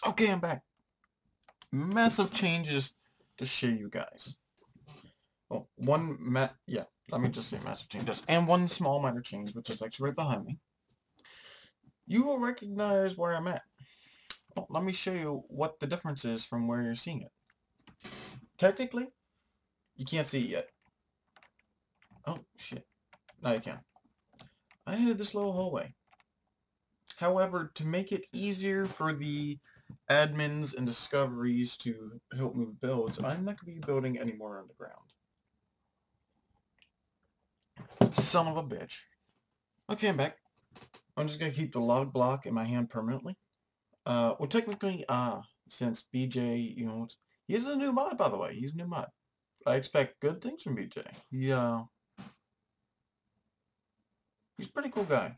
Okay, I'm back. Massive changes to show you guys. Well, let me just say massive changes. And one small minor change, which is actually right behind me. You will recognize where I'm at. Well, let me show you what the difference is from where you're seeing it. Technically, you can't see it yet. Oh, shit. Now you can. I entered this little hallway. However, to make it easier for the admins and discoveries to help move builds, I'm not going to be building any more underground. Son of a bitch. Okay, I'm back. I'm just going to keep the log block in my hand permanently. Well, technically, since BJ, he is a new mod, by the way. He's a new mod. I expect good things from BJ. He's a pretty cool guy.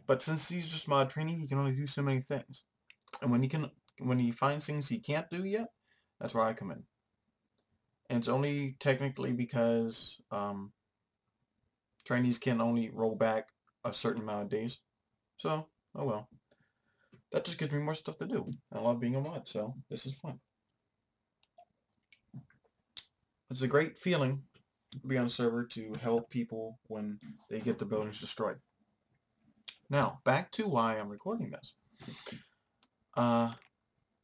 But since he's just mod training, he can only do so many things. And when he finds things he can't do yet, that's where I come in. And it's only technically because trainees can only roll back a certain amount of days. So, oh well. That just gives me more stuff to do. I love being a mod, so this is fun. It's a great feeling to be on a server to help people when they get their buildings destroyed. Now, back to why I'm recording this.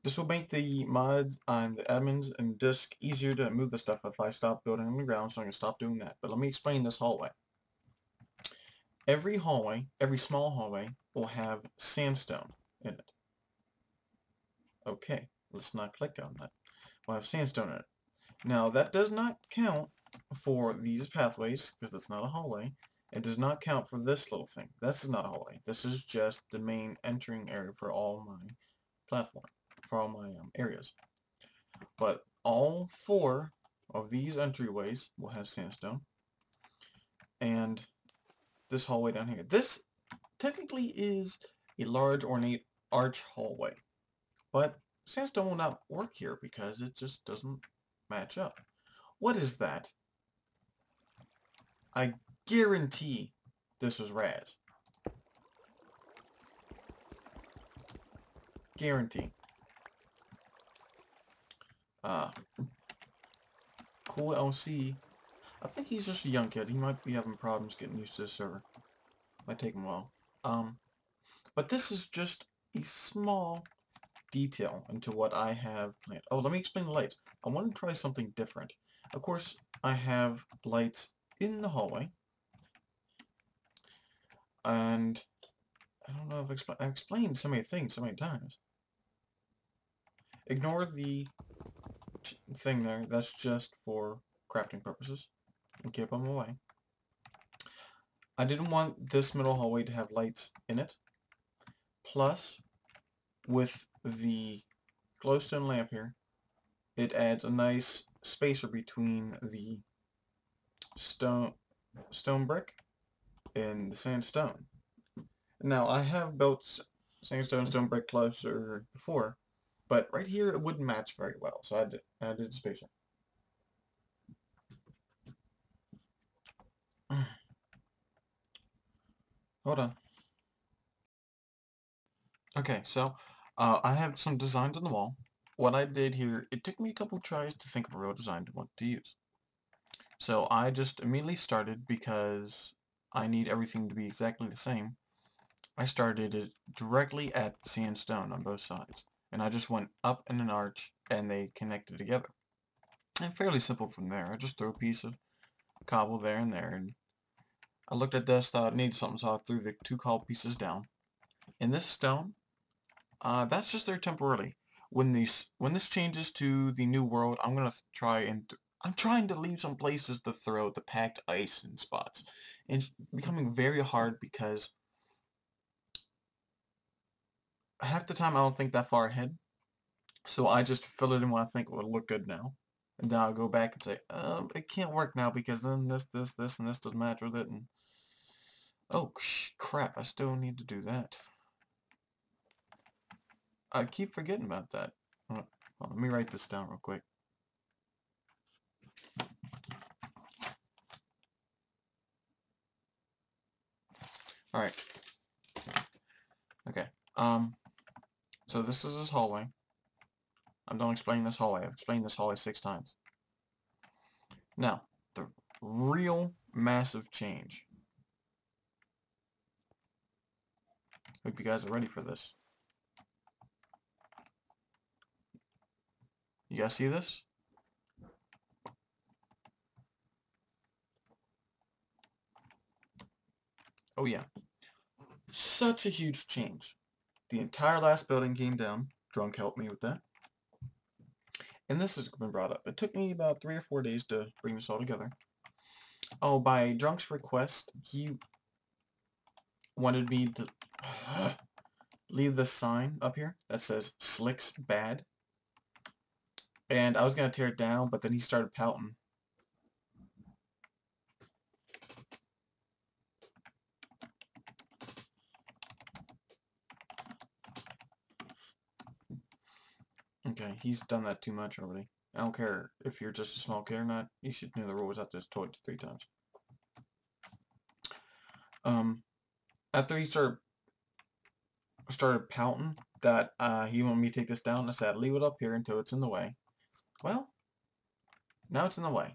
This will make the mods and the admins and disk easier to move the stuff if I stop building on the ground, so I'm going to stop doing that. But let me explain this hallway. Every small hallway, will have sandstone in it. Okay, let's not click on that. We'll have sandstone in it. Now, that does not count for these pathways, because it's not a hallway. It does not count for this little thing. This is not a hallway. This is just the main entering area for all my platform, for all my areas. But all 4 of these entryways will have sandstone. And this hallway down here. This technically is a large ornate arch hallway. But sandstone will not work here because it just doesn't match up. What is that? I guarantee this was Raz. Guarantee. Cool LC. I think he's just a young kid. He might be having problems getting used to the server. Might take him a while. But this is just a small detail into what I have planned. Oh, let me explain the lights. I want to try something different. Of course, I have lights in the hallway. And I don't know if I've explained so many things so many times. Ignore the thing there. That's just for crafting purposes. And keep them away. I didn't want this middle hallway to have lights in it. Plus, with the glowstone lamp here, it adds a nice spacer between the stone brick and the sandstone. Now, I have built sandstone stone brick closer before, but right here it wouldn't match very well, so I added a spacer. Hold on. Okay, so I have some designs on the wall. What I did here, it took me a couple tries to think of a real design to want to use. So I just immediately started because I need everything to be exactly the same. I started it directly at the sandstone on both sides. And I just went up in an arch and they connected together. And fairly simple from there. I just threw a piece of cobble there and there. And I looked at this, thought it needed something, so I threw the 2 cobble pieces down. And this stone, that's just there temporarily. When this changes to the new world, I'm gonna I'm trying to leave some places to throw the packed ice in spots. And it's becoming very hard because half the time I don't think that far ahead. So I just fill it in what I think will look good now. And then I'll go back and say, it can't work now because then this, and this doesn't match with it. And oh, crap, I still need to do that. I keep forgetting about that. Let me write this down real quick. Alright. Okay. So this is his hallway. I'm done explaining this hallway. I've explained this hallway 6 times. Now, the real massive change. Hope you guys are ready for this. You guys see this? Oh yeah. Such a huge change. The entire last building came down. Drunk helped me with that. And this has been brought up. It took me about 3 or 4 days to bring this all together. Oh, by Drunk's request, he wanted me to leave this sign up here that says Slick's Bad. And I was going to tear it down, but then he started pouting. Okay, he's done that too much already. I don't care if you're just a small kid or not. You should know the rules after this told 3 times. After he started pouting that he wanted me to take this down, I said, leave it up here until it's in the way. Well, now it's in the way.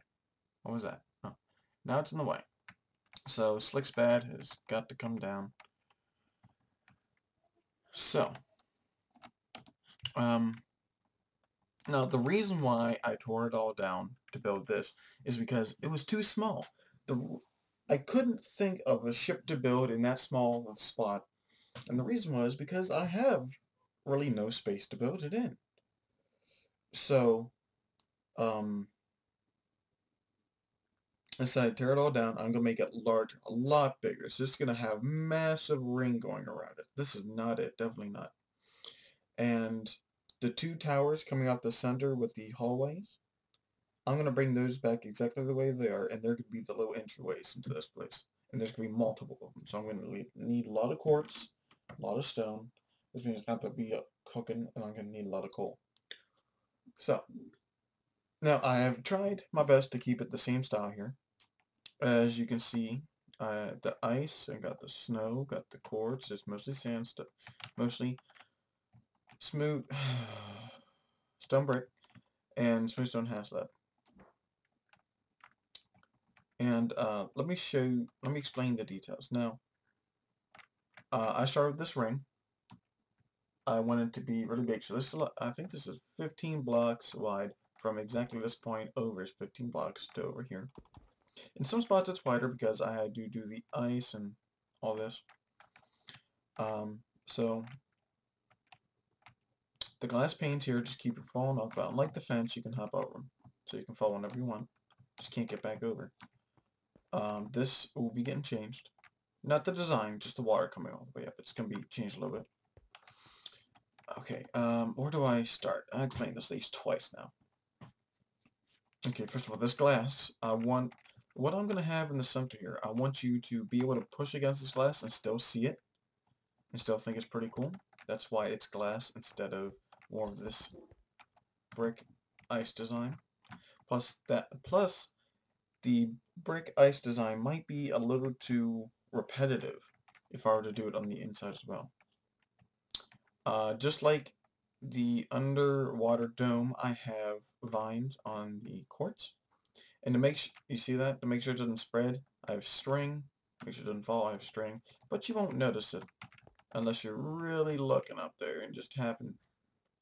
What was that? Oh, now it's in the way. So Slick's Bad has got to come down. So, now the reason why I tore it all down to build this is because it was too small. I couldn't think of a ship to build in that small of a spot. And the reason was because I have really no space to build it in. So, I decided to tear it all down. I'm going to make it large, a lot bigger. It's just going to have massive ring going around it. This is not it. Definitely not. And the 2 towers coming out the center with the hallways, I'm going to bring those back exactly the way they are. And they're going to be the little entryways into this place. And there's going to be multiple of them. So I'm going to need a lot of quartz, a lot of stone. This means it's going to have to be cooking, and I'm going to need a lot of coal. So, now I have tried my best to keep it the same style here. As you can see, the ice, I got the snow, got the quartz. It's mostly sandstone, mostly smooth stone brick, and smooth stone haslab. And let me explain the details. Now, I started with this ring. I want it to be really big. So this is, I think this is 15 blocks wide from exactly this point over is 15 blocks to over here. In some spots it's wider because I had to do the ice and all this. So the glass panes here just keep it falling off, but unlike the fence, you can hop over them. So you can fall whenever you want. Just can't get back over. This will be getting changed. Not the design, just the water coming all the way up. It's going to be changed a little bit. Okay, where do I start? I explained this at least twice now. Okay, first of all, this glass, what I'm going to have in the center here, I want you to be able to push against this glass and still see it, and still think it's pretty cool. That's why it's glass instead of more of this brick ice design. Plus, the brick ice design might be a little too repetitive if I were to do it on the inside as well. Just like the underwater dome, I have vines on the quartz. And to make you see that, to make sure it doesn't spread, I have string. Make sure it doesn't fall, I have string. But you won't notice it unless you're really looking up there and just happen.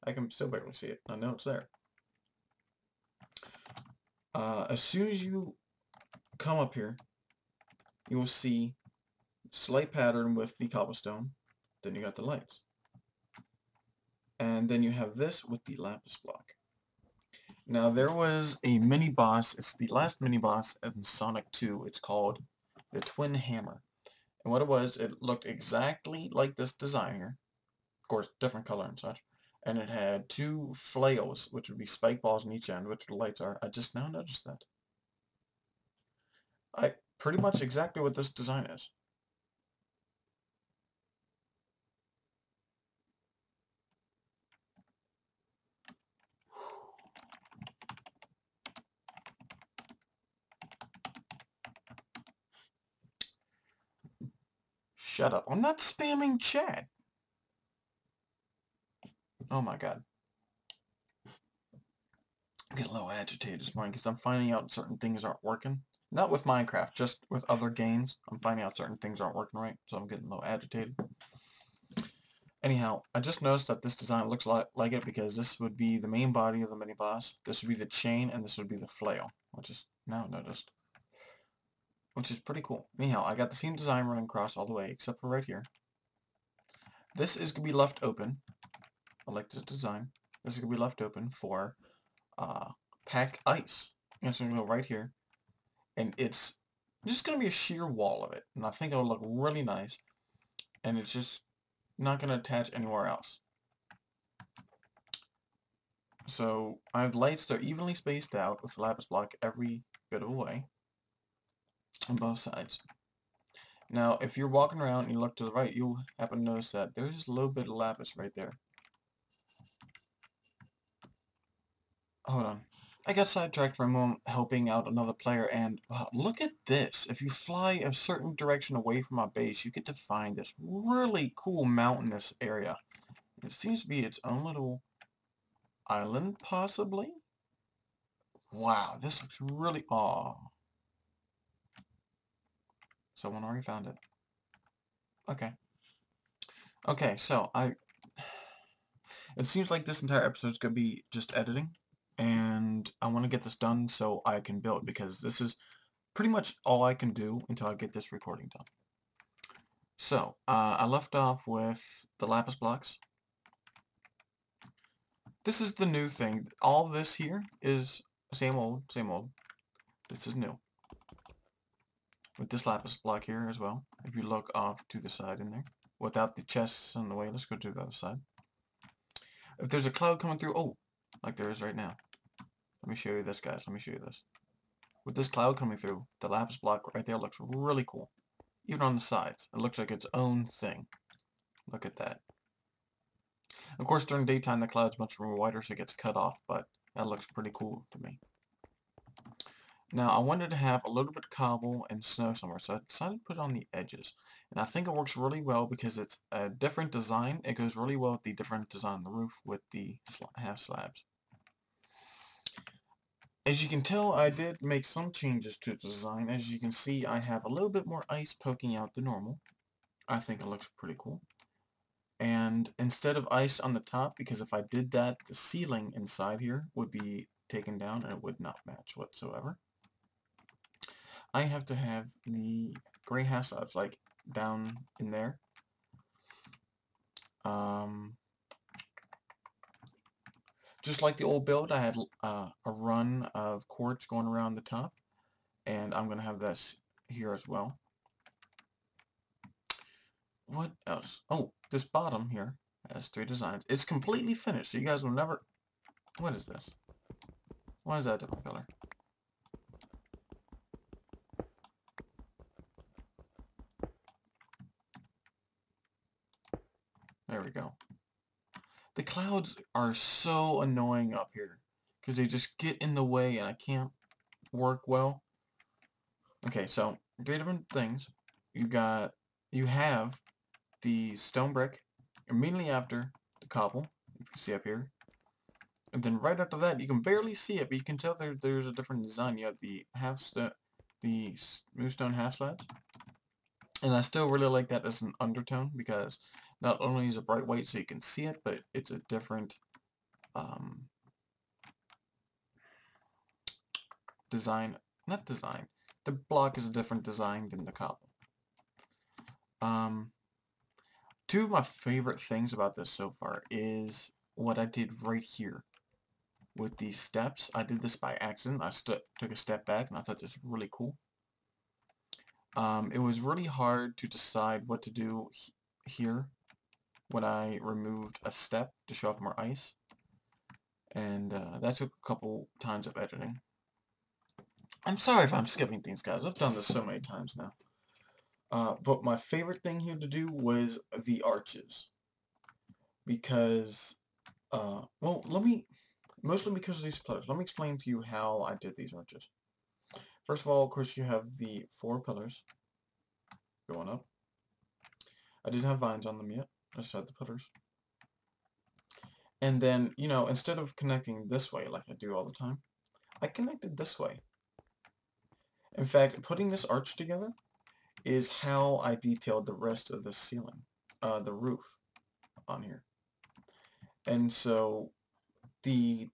I can still barely see it. I know it's there. As soon as you come up here, you will see slight pattern with the cobblestone. Then you got the lights. And then you have this with the lapis block. Now there was a mini boss. It's the last mini boss in Sonic 2. It's called the Twin Hammer. And what it was, it looked exactly like this design here. Of course, different color and such. And it had 2 flails, which would be spike balls on each end, which the lights are. I just now noticed that. Pretty much exactly what this design is. Shut up. I'm not spamming chat. Oh my god. I'm getting a little agitated this morning because I'm finding out certain things aren't working. Not with Minecraft, just with other games. I'm finding out certain things aren't working right, so I'm getting a little agitated. Anyhow, I just noticed that this design looks like it because this would be the main body of the mini-boss, this would be the chain, and this would be the flail, which is now noticed. Which is pretty cool. Anyhow, I got the same design running across all the way, except for right here. This is going to be left open. I like this design. This is going to be left open for packed ice. And it's going to go right here. And it's just going to be a sheer wall of it. And I think it'll look really nice. And it's just not going to attach anywhere else. So I have lights that are evenly spaced out with the lapis block every bit of the way on both sides. Now, if you're walking around and you look to the right, you'll happen to notice that there's just a little bit of lapis right there. Hold on. I got sidetracked for a moment helping out another player, and wow, look at this. If you fly a certain direction away from my base, you get to find this really cool mountainous area. It seems to be its own little island, possibly? Wow, this looks really... Aw. Someone already found it. Okay. Okay, so it seems like this entire episode is going to be just editing, and I want to get this done so I can build, because this is pretty much all I can do until I get this recording done. So, I left off with the lapis blocks. This is the new thing. All this here is same old, same old. This is new. With this lapis block here as well. If you look off to the side in there. Without the chests in the way, let's go to the other side. If there's a cloud coming through, oh, like there is right now. Let me show you this, guys. Let me show you this. With this cloud coming through, the lapis block right there looks really cool. Even on the sides. It looks like its own thing. Look at that. Of course, during daytime, the cloud's much more wider, so it gets cut off, but that looks pretty cool to me. Now, I wanted to have a little bit of cobble and snow somewhere, so I decided to put it on the edges. And I think it works really well because it's a different design. It goes really well with the different design on the roof with the half slabs. As you can tell, I did make some changes to the design. As you can see, I have a little bit more ice poking out than normal. I think it looks pretty cool. And instead of ice on the top, because if I did that, the ceiling inside here would be taken down and it would not match whatsoever. I have to have the gray half slabs like down in there. Just like the old build, I had a run of quartz going around the top, and I'm going to have this here as well. What else? Oh, this bottom here has 3 designs. It's completely finished, so you guys will never... What is this? Why is that a different color? There we go. The clouds are so annoying up here because they just get in the way and I can't work well. Okay, so 3 different things. You have the stone brick immediately after the cobble, if you see up here. And then right after that, you can barely see it, but you can tell there's a different design. You have the smooth stone half slabs. And I still really like that as an undertone because not only is it bright white so you can see it, but it's a different design. Not design. The block is a different design than the cobble. 2 of my favorite things about this so far is what I did right here. With these steps, I did this by accident. I took a step back and I thought this was really cool. It was really hard to decide what to do here when I removed a step to show off more ice. And that took a couple times of editing. I'm sorry if I'm skipping things, guys. I've done this so many times now. But my favorite thing here to do was the arches. Because, well, mostly because of these pillars. Let me explain to you how I did these arches. First of all, of course, you have the 4 pillars going up. I didn't have vines on them yet. I just had the pillars. And then, you know, instead of connecting this way like I do all the time, I connected this way. In fact, putting this arch together is how I detailed the rest of the ceiling, the roof on here. And so the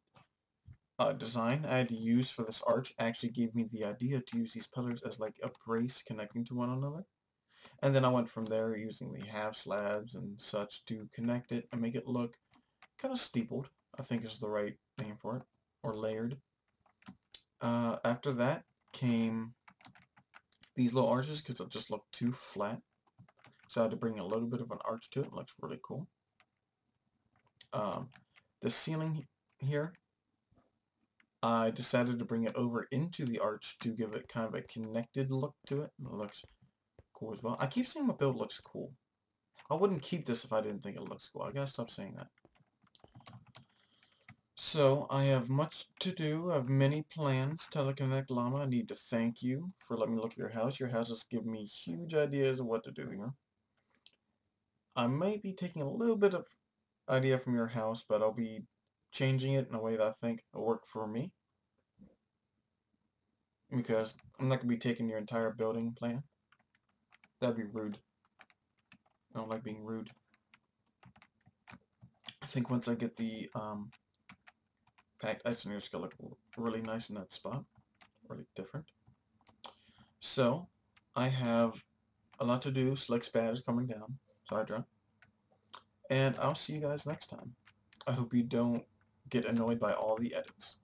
design I had to use for this arch actually gave me the idea to use these pillars as like a brace connecting to one another. And then I went from there using the half slabs and such to connect it and make it look kind of steepled, I think is the right name for it, or layered. After that came these little arches because it just looked too flat. So I had to bring a little bit of an arch to it. It looks really cool. The ceiling here, I decided to bring it over into the arch to give it kind of a connected look to it. It looks cool as well. I keep saying my build looks cool. I wouldn't keep this if I didn't think it looks cool. I gotta stop saying that. So, I have much to do. I have many plans. Teleconnect Llama, I need to thank you for letting me look at your house. Your house has given me huge ideas of what to do here. I may be taking a little bit of idea from your house, but I'll be changing it in a way that I think will work for me. Because I'm not going to be taking your entire building plan. That'd be rude. I don't like being rude. I think once I get the packed ice it's going to look really nice in that spot. Really different. So, I have a lot to do. Slick's bad is coming down. Sorry, John. And I'll see you guys next time. I hope you don't get annoyed by all the edits.